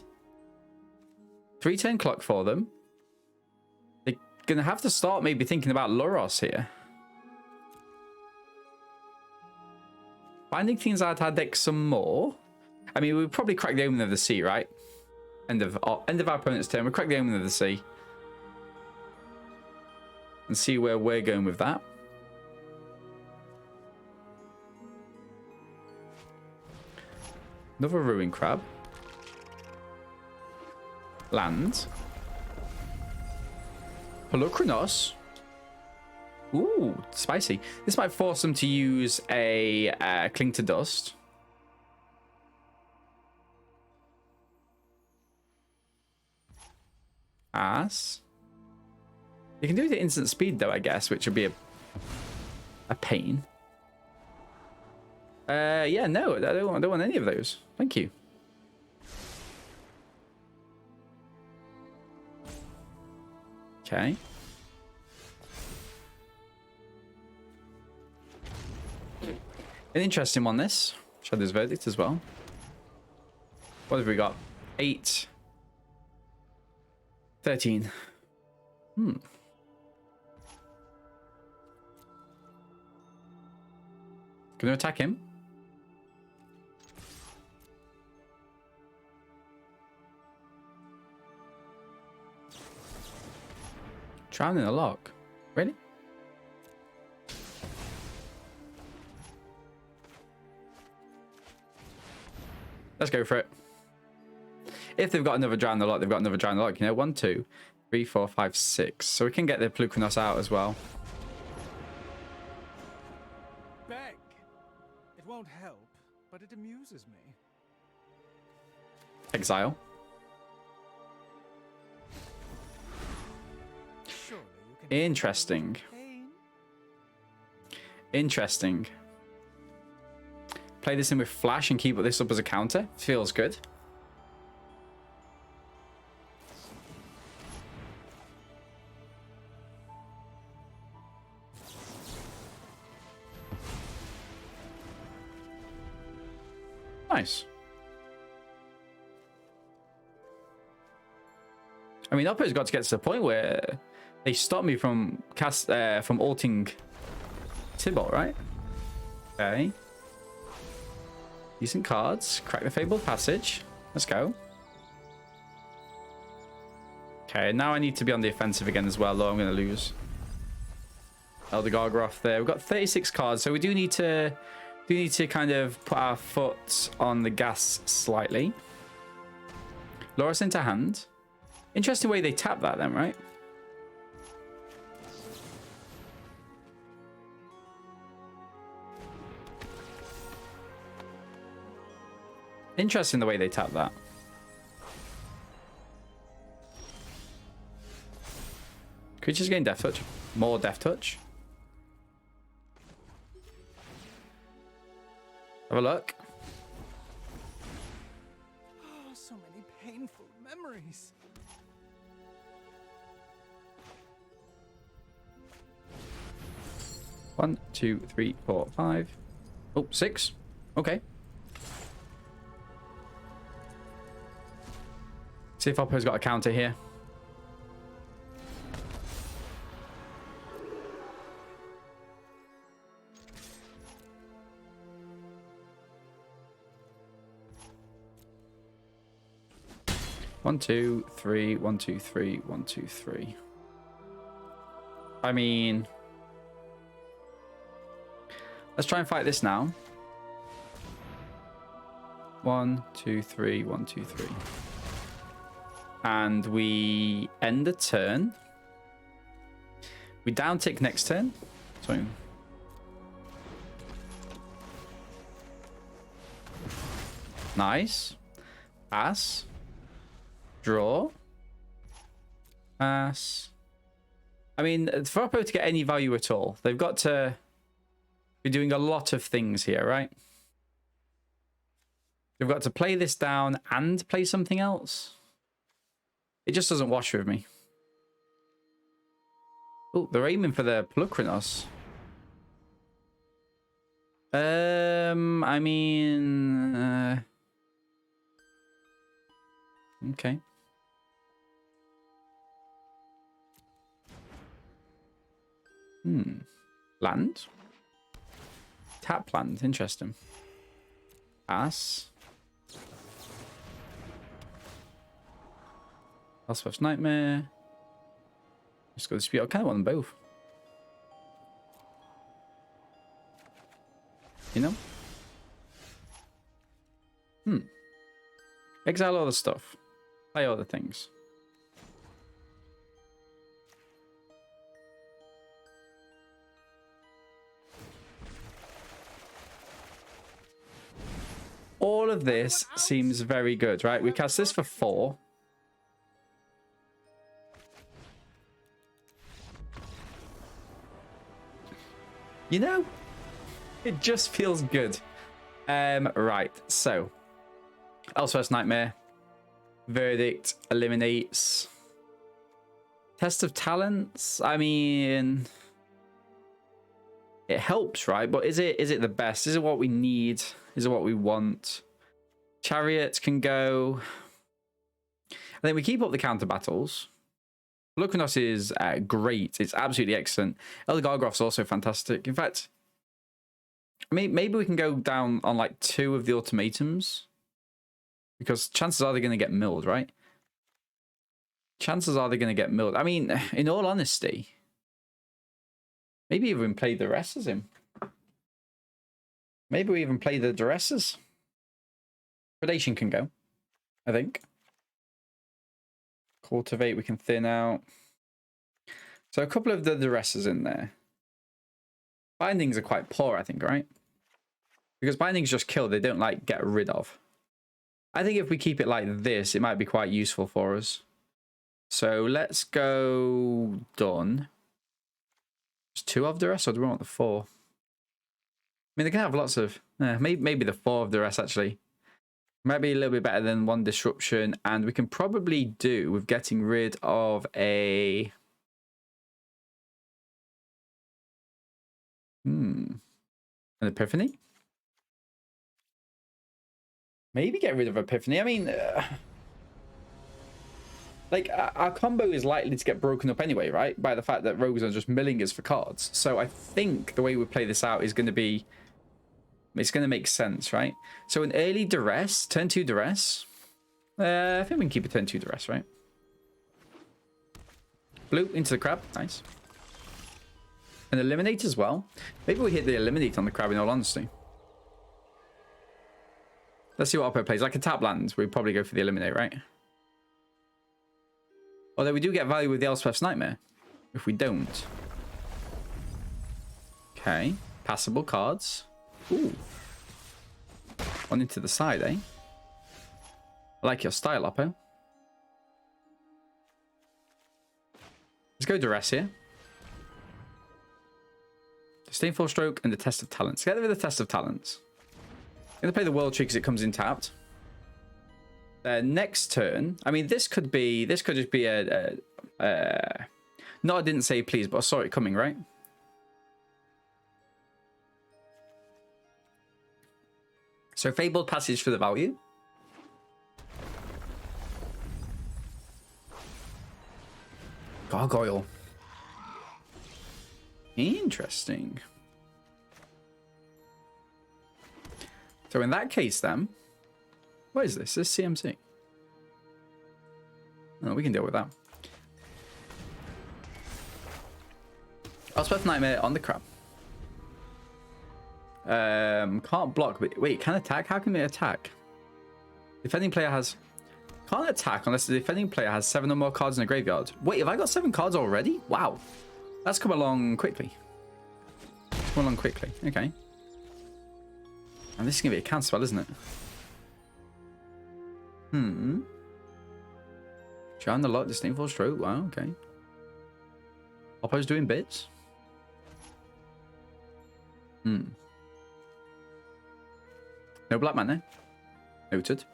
3-turn clock for them. They're going to have to start maybe thinking about Luros here. Finding things out our deck some more. I mean, we'll probably crack the Omen of the Sea, right? End of our opponent's turn. We'll crack the Omen of the Sea. And see where we're going with that. Another Ruin Crab. Land. Pelucranos. Ooh, spicy. This might force them to use a Cling to Dust. Ass. You can do the instant speed though, I guess, which would be a pain. Yeah, no, I don't want any of those. Thank you. Okay. An interesting one, this. Shadow's Verdict as well. What have we got? 8. 13. Gonna attack him. Drown in a lock. Really? Let's go for it. If they've got another drown in the lock, they've got another drown in the lock. You know, 1, 2, 3, 4, 5, 6. So we can get the Pelucranos out as well. Beg. It won't help, but it amuses me. Exile. Surely you can. Interesting. Interesting. Play this in with Flash and keep this up as a counter. Feels good. Nice. I mean, Oppo's got to get to the point where they stop me from ulting Tibalt, right? Okay. Decent cards. Crack the Fabled Passage. Let's go. Okay, now I need to be on the offensive again as well, though I'm going to lose. Elder Gargaroth there. We've got 36 cards, so we do need to kind of put our foot on the gas slightly. Lure us into hand. Interesting way they tap that then, right? Interesting the way they tap that. Creatures gain Death Touch. More Death Touch. Have a look. Oh, so many painful memories. One, 2, 3, 4, 5. Oh, 6. Okay. See if Oppo's got a counter here. One, 2, 3, 1, 2, 3, 1, 2, 3. I mean, let's try and fight this now. 1, 2, 3, 1, 2, 3. And we end the turn. We down tick next turn. So nice. Pass. Draw. Pass. I mean, for Oppo to get any value at all, they've got to be doing a lot of things here, right? They've got to play this down and play something else. It just doesn't wash with me. Oh, they're aiming for the Pelucranos. I mean... okay. Land. tap land. Interesting. Pass. Elspeth's Nightmare. Let's go dispute. I kind of want them both. You know? Exile all the stuff. Play all the things. All of this seems very good, right? We cast this for 4. You know, it just feels good. Right, so Elsewhere's Nightmare, Verdict eliminates. Test of Talents. I mean, it helps, right? But is it the best? Is it what we need? Is it what we want? Chariots can go. And then we keep up the counter battles. Lucanos is great. It's absolutely excellent. Elder Gargroth's also fantastic. In fact, maybe we can go down on like 2 of the ultimatums. Because chances are they're going to get milled, right? Chances are they're going to get milled. I mean, in all honesty, maybe even play the rest as him. Maybe we even play the Duresses. Predation can go, I think. Cultivate, we can thin out. So a couple of the Duresses in there. Bindings are quite poor, I think, right? Because bindings just kill, they don't like get rid of. I think if we keep it like this, it might be quite useful for us. So let's go done. Just 2 of the rest, or do we want the 4? I mean, they can have lots of... maybe the 4 of the rest, actually. Might be a little bit better than 1 disruption. And we can probably do with getting rid of a... An Epiphany? Maybe get rid of Epiphany. I mean... like, our combo is likely to get broken up anyway, right? By the fact that rogues are just milling us for cards. So I think the way we play this out is going to be... It's going to make sense, right? So an early Duress, turn 2 Duress. I think we can keep a turn 2 Duress, right? Blue into the crab. Nice. And eliminate as well. Maybe we hit the eliminate on the crab in all honesty. Let's see what Oppo plays. Like a tap land, we'd probably go for the eliminate, right? Although we do get value with the Elspeth's Nightmare. If we don't. Okay. Passable cards. Ooh. 1 into the side, eh? I like your style, Oppo. Let's go Duress here. Disdainful Stroke and the Test of Talents. Get rid of the Test of Talents. I'm going to play the World Tree because it comes in tapped. Next turn, I mean, this could just be a no, I didn't say please, but I saw it coming, right? So Fabled Passage for the value. Gargoyle. Interesting. So in that case then, what is this? This is CMC. No, we can deal with that. Elspeth Nightmare on the crab. Can't block, but wait, can attack? How can they attack? Defending player has... Can't attack unless the defending player has 7 or more cards in a graveyard. Wait, have I got 7 cards already? Wow. That's come along quickly. Come along quickly. Okay. And this is going to be a counter spell, isn't it? Shine the Lot, Disdainful Stroke. Wow, okay. Oppo's doing bits. No black mana. Noted.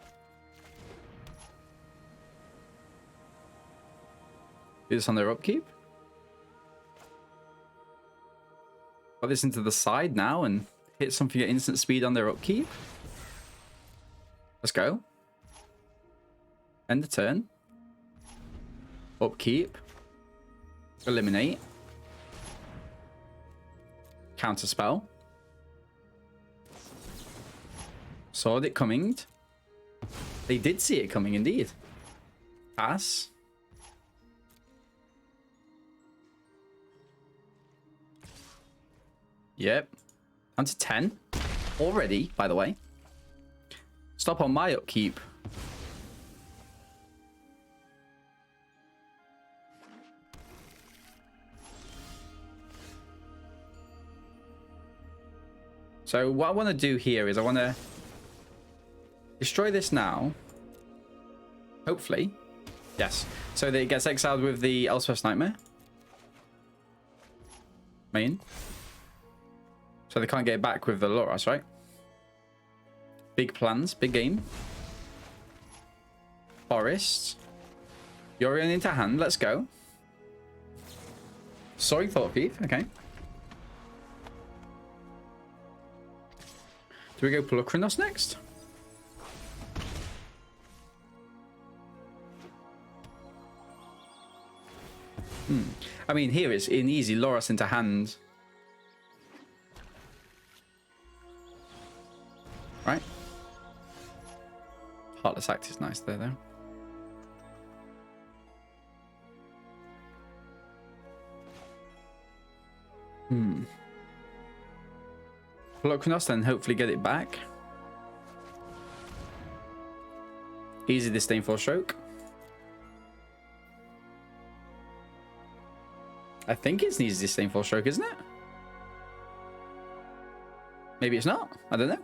Do this on their upkeep. Put this into the side now and hit something at instant speed on their upkeep. Let's go. End the turn. Upkeep. Eliminate. Counter spell. Saw it coming. They did see it coming, indeed. Pass. Yep. On to 10. Already, by the way. Stop on my upkeep. So what I want to do here is I want to destroy this now. Hopefully. Yes. So that it gets exiled with the Elspeth's Nightmare. Main. So they can't get it back with the Loras, right? Big plans. Big game. Forest. Yorion into hand. Let's go. Sorry, Thought Thief. Okay. Do we go Pulukrinos next? I mean, here it's an easy Loras into hand. Right? Heartless Act is nice there, though. Pulukrinos, then hopefully get it back. Easy Disdainful Stroke. I think it's an easy Disdainful Stroke, isn't it? Maybe it's not. I don't know.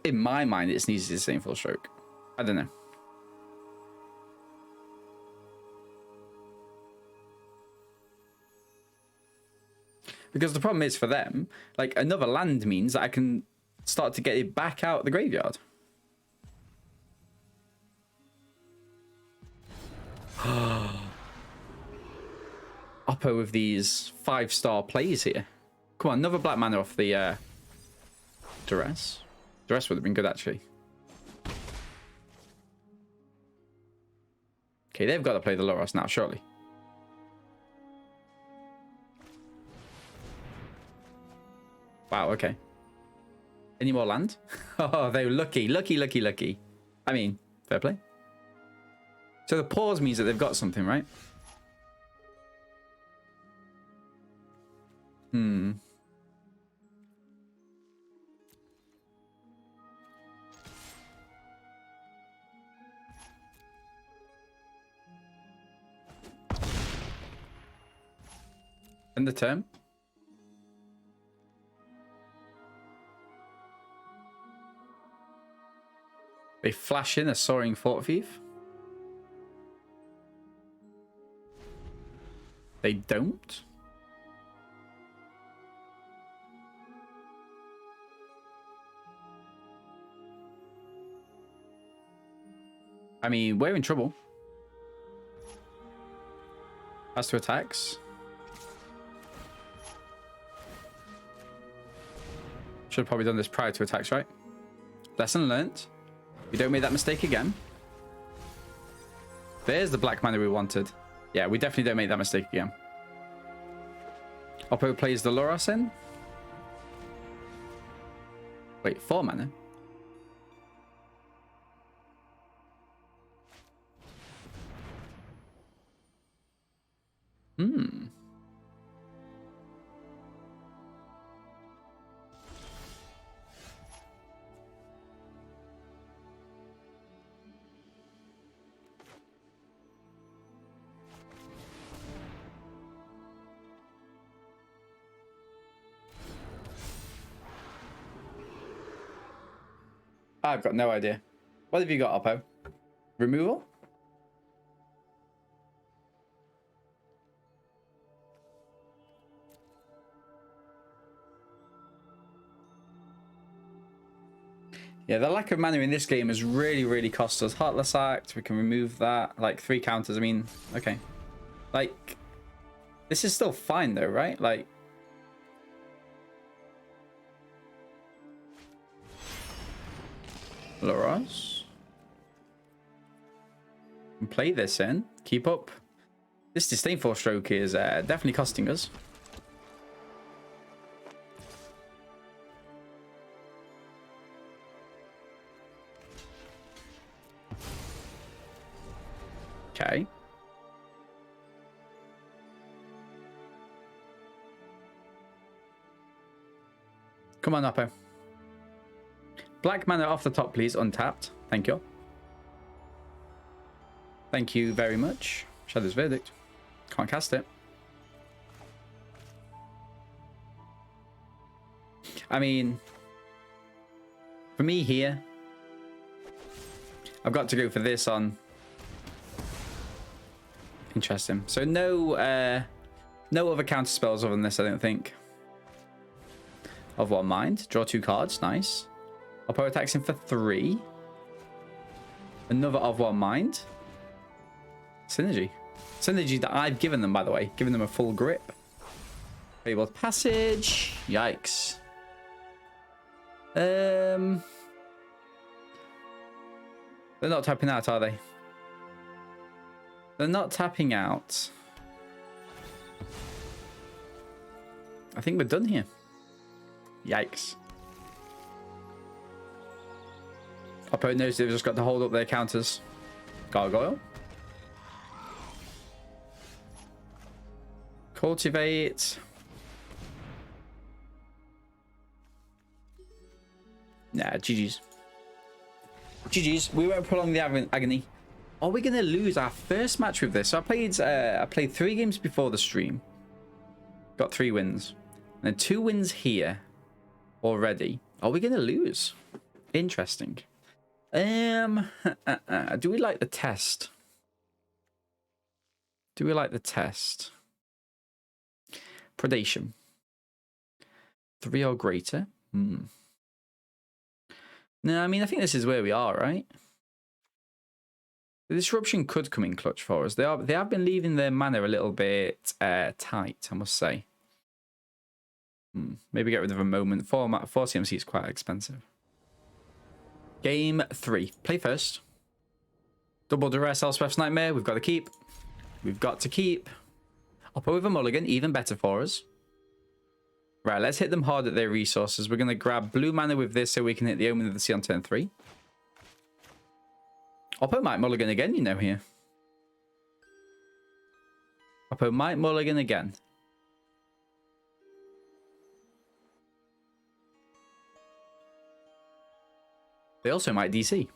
In my mind, it's an easy Disdainful Stroke. I don't know. Because the problem is for them, like another land means that I can start to get it back out the graveyard. Oppo with these 5-star plays here. Come on, another black mana off the Duress. Duress would have been good actually. Okay, they've got to play the Loras now, surely. Wow, okay. Any more land? Oh, they're lucky, lucky, lucky, lucky. I mean, fair play. So the pause means that they've got something, right? End the turn. They flash in a Soaring Thought Thief. They don't. I mean, we're in trouble. As to attacks. Should have probably done this prior to attacks, right? Lesson learnt. We don't make that mistake again. There's the black mana we wanted. Yeah, we definitely don't make that mistake again. Oppo plays the Loras in. Wait, 4 mana? I've got no idea. What have you got, Oppo? Removal? Yeah, the lack of mana in this game has really, really cost us. Heartless Act, we can remove that. Like, 3 counters, I mean, okay. Like, this is still fine though, right? Like... Loras. Play this in. Keep up. This Disdainful Stroke is definitely costing us. Okay. Come on, Oppo. Black mana off the top, please. Untapped. Thank you. Thank you very much. Shadow's Verdict. Can't cast it. I mean, for me here, I've got to go for this on. Interesting. So no other counter spells other than this, I don't think. Of One Mind. Draw 2 cards. Nice. Oppo attacks him for 3. Another of One Mind. Synergy. Synergy that I've given them, by the way. Given them a full grip. Fabled Passage. Yikes. They're not tapping out, are they? They're not tapping out. I think we're done here. Yikes. Opponent knows they've just got to hold up their counters. Gargoyle. Cultivate. Nah, GG's. GG's. We won't prolong the agony. Are we going to lose our first match with this? So I played 3 games before the stream. Got 3 wins. And then 2 wins here already. Are we going to lose? Interesting. Do we like the test? Do we like the test? Predation. 3 or greater. No, I mean, I think this is where we are, right? The disruption could come in clutch for us. They have been leaving their mana a little bit tight, I must say. Maybe get rid of a moment. 4 CMC is quite expensive. Game 3. Play first. Double duress, Elspeth's Nightmare. We've got to keep. We've got to keep. Oppo with a mulligan, even better for us. Right, let's hit them hard at their resources. We're going to grab blue mana with this so we can hit the Omen of the Sea on turn 3. Oppo might mulligan again, you know, here. Oppo might mulligan again. They also might DC.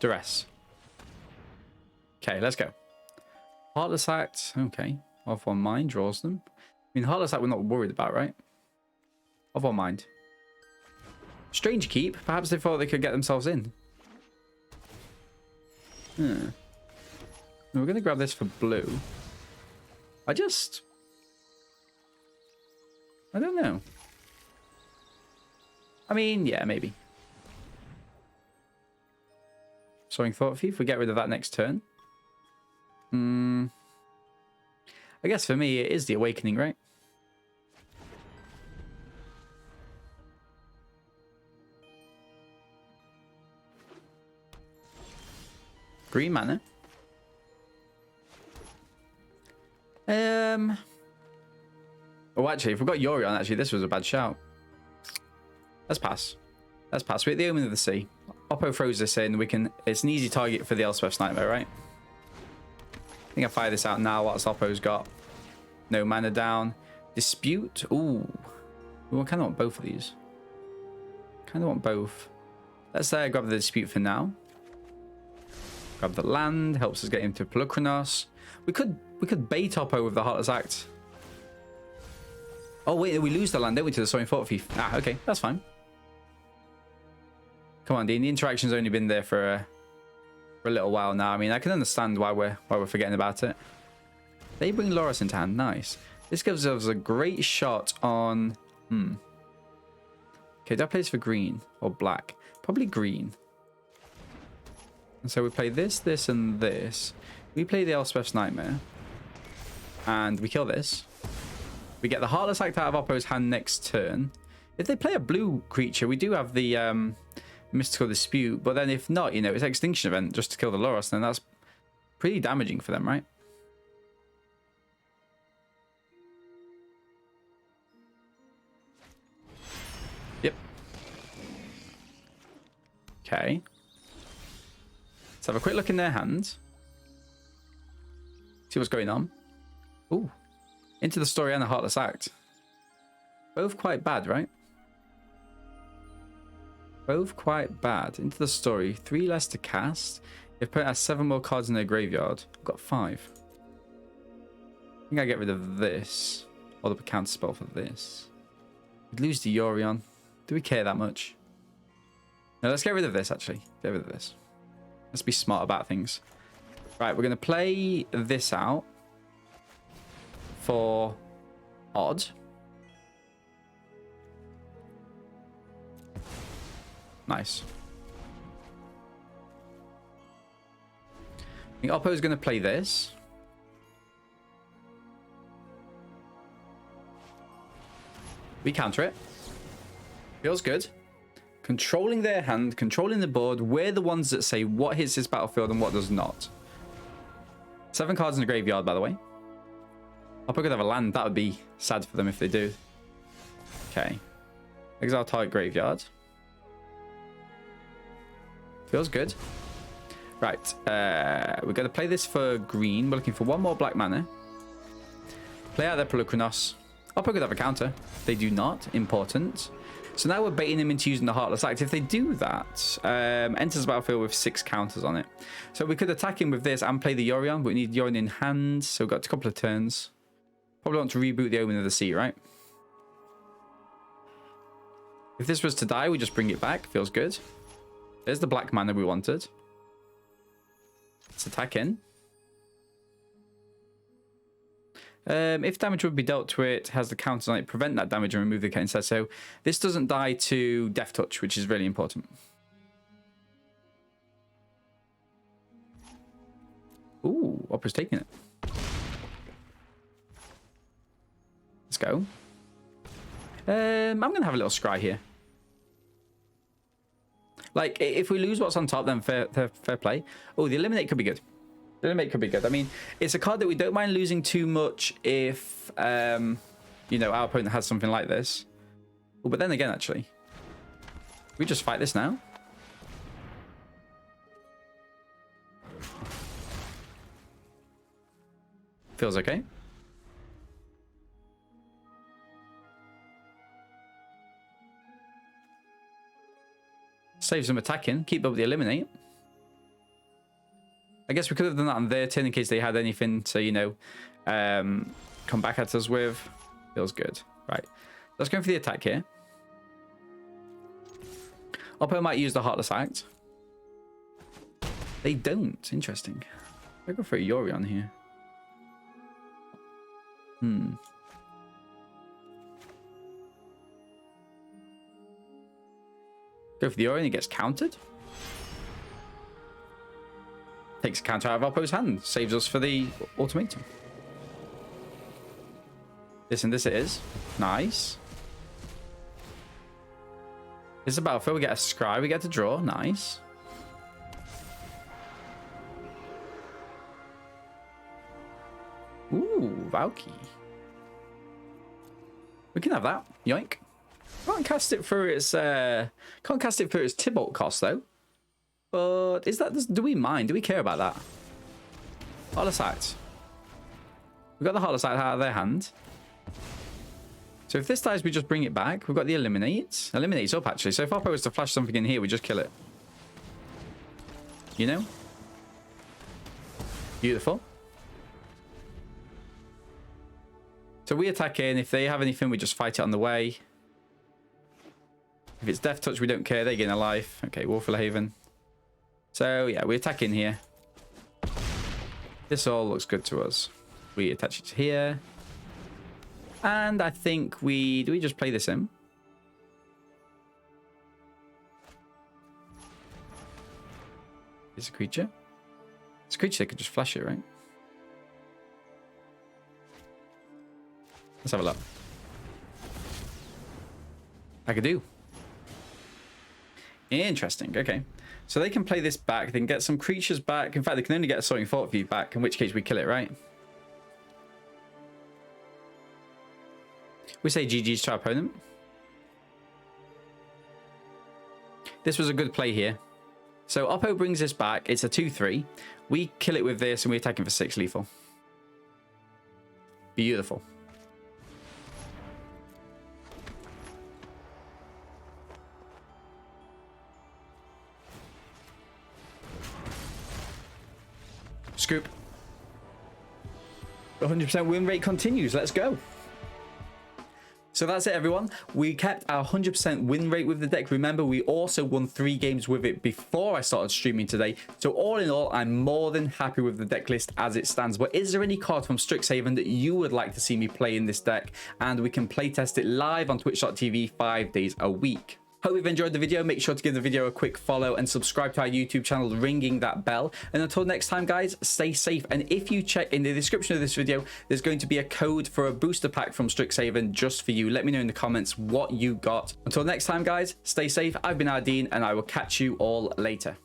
Duress. Okay, let's go. Heartless Act. Okay. Of One Mind draws them. I mean, Heartless Act we're not worried about, right? Of One Mind. Strange Keep. Perhaps they thought they could get themselves in. We're going to grab this for blue. I don't know. I mean, yeah, maybe. Sowing Thought Thief. We get rid of that next turn. I guess for me, it is the Awakening, right? Green mana. Oh, actually, if we've got Yorion, actually, this was a bad shout. Let's pass. Let's pass. We're at the Omen of the Sea. Oppo throws this in. It's an easy target for the Elspeth's Nightmare, right? I think I fire this out now whilst Oppo's got no mana down. Dispute. Ooh. I kind of want both of these. Kind of want both. Let's grab the Dispute for now. Grab the land. Helps us get into Pelucranos. We could bait Oppo with the Heartless Act. Oh, wait. We lose the land, don't we, to the Sowing Thought Thief? Ah, okay. That's fine. Come on, Dean. The interaction's only been there for a little while now. I mean, I can understand why we're forgetting about it. They bring Loras into hand. Nice. This gives us a great shot on... Okay, that plays for green or black. Probably green. And so we play this, this, and this. We play the Elspeth's Nightmare. And we kill this. We get the Heartless Act out of Oppo's hand next turn. If they play a blue creature, we do have the Mystical Dispute. But then if not, you know, it's Extinction Event just to kill the Loras. Then that's pretty damaging for them, right? Yep. Okay. Let's have a quick look in their hands. See what's going on. Ooh. Into the Story and the Heartless Act. Both quite bad, right? Both quite bad. Into the Story. 3 less to cast. If opponent has 7 more cards in their graveyard. I've got 5. I think I get rid of this. Or the counter spell for this. We'd lose to Yorion. Do we care that much? No, let's get rid of this, actually. Get rid of this. Let's be smart about things. Right, we're going to play this out. For odd. Nice. I think Oppo is going to play this. We counter it. Feels good. Controlling their hand, controlling the board. We're the ones that say what hits this battlefield and what does not. 7 cards in the graveyard, by the way. Oppo could have a land. That would be sad for them if they do. Okay. Exile target graveyard. Feels good. Right. We're going to play this for green. We're looking for 1 more black mana. Play out their Pelucranos. Oppo could have a counter. They do not. Important. So now we're baiting them into using the Heartless Act. If they do that, enters the battlefield with 6 counters on it. So we could attack him with this and play the Yorion, but we need Yorion in hand. So we've got a couple of turns. Probably want to reboot the Omen of the Sea, right? If this was to die, we just bring it back. Feels good. There's the black mana we wanted. Let's attack in. If damage would be dealt to it, has the counters on it, prevent that damage and remove the instead. So this doesn't die to Death Touch, which is really important. Ooh, Opera's taking it. Let's go. I'm going to have a little scry here. Like, if we lose what's on top, then fair play. Oh, the Eliminate could be good. The Eliminate could be good. I mean, it's a card that we don't mind losing too much if, you know, our opponent has something like this. Oh, but then again, actually, we just fight this now. Feels okay. Saves them attacking. Keep up the Eliminate. I guess we could have done that on their turn in case they had anything to, you know, come back at us with. Feels good. Right. Let's go for the attack here. Oppo might use the Heartless Act. They don't. Interesting. I go for a Yorion here. Go for the Yorion, it gets countered. Takes a counter out of Oppo's hand. Saves us for the Ultimatum. This and this it is. Nice. This is a battlefield. We get a scry. We get to draw. Nice. Ooh, Valky. We can have that. Yoink. Can't cast it for its Tibalt cost though. But is that, do we mind? Do we care about that? Heartless Act. We've got the Heartless Act out of their hand. So if this dies, we just bring it back. We've got the Eliminate. Eliminate's up actually. So if Oppo was to flash something in here, we just kill it. You know? Beautiful. So we attack in. If they have anything, we just fight it on the way. If it's Death Touch, we don't care. They gain a life. Okay, Wolfhaven. So yeah, we attack in here. This all looks good to us. We attach it here. And I think do we just play this in? It's a creature. It's a creature, they could just flash it, right? Let's have a look. I could do. Interesting, okay. So they can play this back, they can get some creatures back. In fact, they can only get a Soaring Thought View back, in which case we kill it, right? We say GG's to our opponent. This was a good play here. So Oppo brings this back. It's a 2-3. We kill it with this and we attack him for 6 lethal. Beautiful. Scoop. The 100% win rate continues. Let's go. So that's it, everyone. We kept our 100% win rate with the deck. Remember, we also won 3 games with it before I started streaming today. So all in all, I'm more than happy with the deck list as it stands. But is there any card from Strixhaven that you would like to see me play in this deck? And we can play test it live on twitch.tv 5 days a week. Hope you've enjoyed the video. Make sure to give the video a quick follow and subscribe to our YouTube channel, ringing that bell. And until next time, guys, stay safe. And if you check in the description of this video, there's going to be a code for a booster pack from Strixhaven just for you. Let me know in the comments what you got. Until next time, guys, stay safe. I've been Ardeen, and I will catch you all later.